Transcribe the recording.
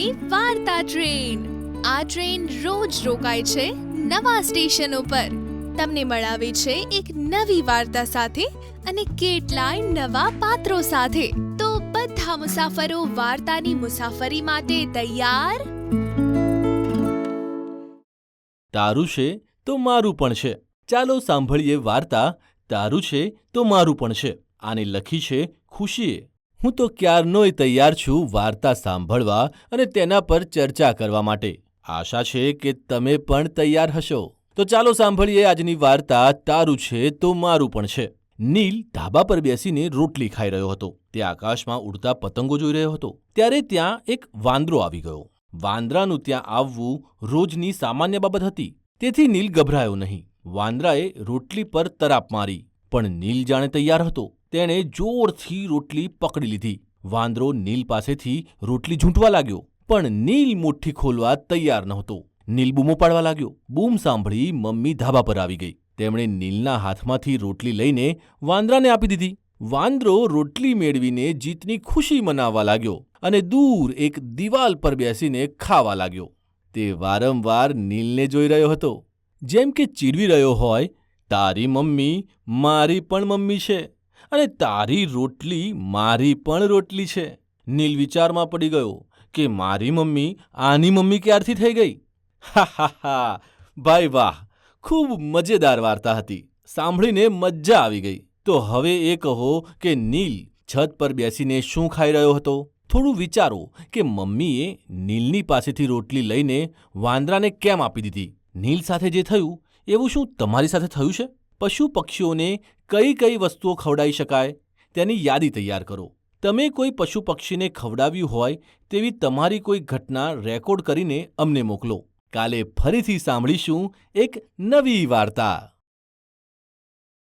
નીલની વાર્તા ટ્રેન। આ ટ્રેન રોજ રોકાય છે નવા સ્ટેશનો પર, તમને મળાવે છે એક નવી વાર્તા સાથે અને કેટલાય નવા પાત્રો સાથે। તો બધા મુસાફરો વાર્તાની મુસાફરી માટે તૈયાર? તારું છે તો મારું પણ છે। ચાલો સાંભળીએ વાર્તા તારું છે તો મારું પણ છે। આને લખી છે ખુશીએ। હું તો ક્યારનોય તૈયાર છું વાર્તા સાંભળવા અને તેના પર ચર્ચા કરવા માટે। આશા છે કે તમે પણ તૈયાર હશો। તો ચાલો સાંભળીએ આજની વાર્તા તારું છે તો મારું પણ છે। નીલ ધાબા પર બેસીને રોટલી ખાઈ રહ્યો હતો। તે આકાશમાં ઉડતા પતંગો જોઈ રહ્યો હતો। ત્યારે ત્યાં એક વાંદરો આવી ગયો। વાંદરાનું ત્યાં આવવું રોજની સામાન્ય બાબત હતી, તેથી નીલ ગભરાયો નહીં। વાંદરાએ રોટલી પર તરાપ મારી, પણ નીલ જાણે તૈયાર હતો। તેણે જોરથી રોટલી પકડી લીધી। વાંદરો નીલ પાસેથી રોટલી ઝૂંટવા લાગ્યો, પણ નીલ મુઠ્ઠી ખોલવા તૈયાર નહોતો। નીલ બૂમો પાડવા લાગ્યો। બૂમ સાંભળી મમ્મી ધાબા પર આવી ગઈ। તેમણે નીલના હાથમાંથી રોટલી લઈને વાંદરાને આપી દીધી। વાંદરો રોટલી મેળવીને જીતની ખુશી મનાવવા લાગ્યો અને દૂર એક દિવાલ પર બેસીને ખાવા લાગ્યો। તે વારંવાર નીલને જોઈ રહ્યો હતો, જેમ કે ચીડવી રહ્યો હોય, તારી મમ્મી મારી પણ મમ્મી છે અને તારી રોટલી મારી પણ રોટલી છે। નીલ વિચારમાં પડી ગયો કે મારી મમ્મી આની મમ્મી ક્યારથી થઈ ગઈ? હા હા હા, ભાઈ વાહ, ખૂબ મજેદાર વાર્તા હતી। સાંભળીને મજા આવી ગઈ। તો હવે એ કહો કે નીલ છત પર બેસીને શું ખાઈ રહ્યો હતો? થોડું વિચારો કે મમ્મીએ નીલની પાસેથી રોટલી લઈને વાંદરાને કેમ આપી દીધી? નીલ સાથે જે થયું એવું શું તમારી સાથે થયું છે? પશુ પક્ષીઓને કઈ કઈ વસ્તુઓ ખવડાવી શકાય તેની યાદી તૈયાર કરો। તમે કોઈ પશુ પક્ષીને ખવડાવ્યું હોય તેવી તમારી કોઈ ઘટના રેકોર્ડ કરીને અમને મોકલો। કાલે ફરીથી સાંભળીશું એક નવી વાર્તા।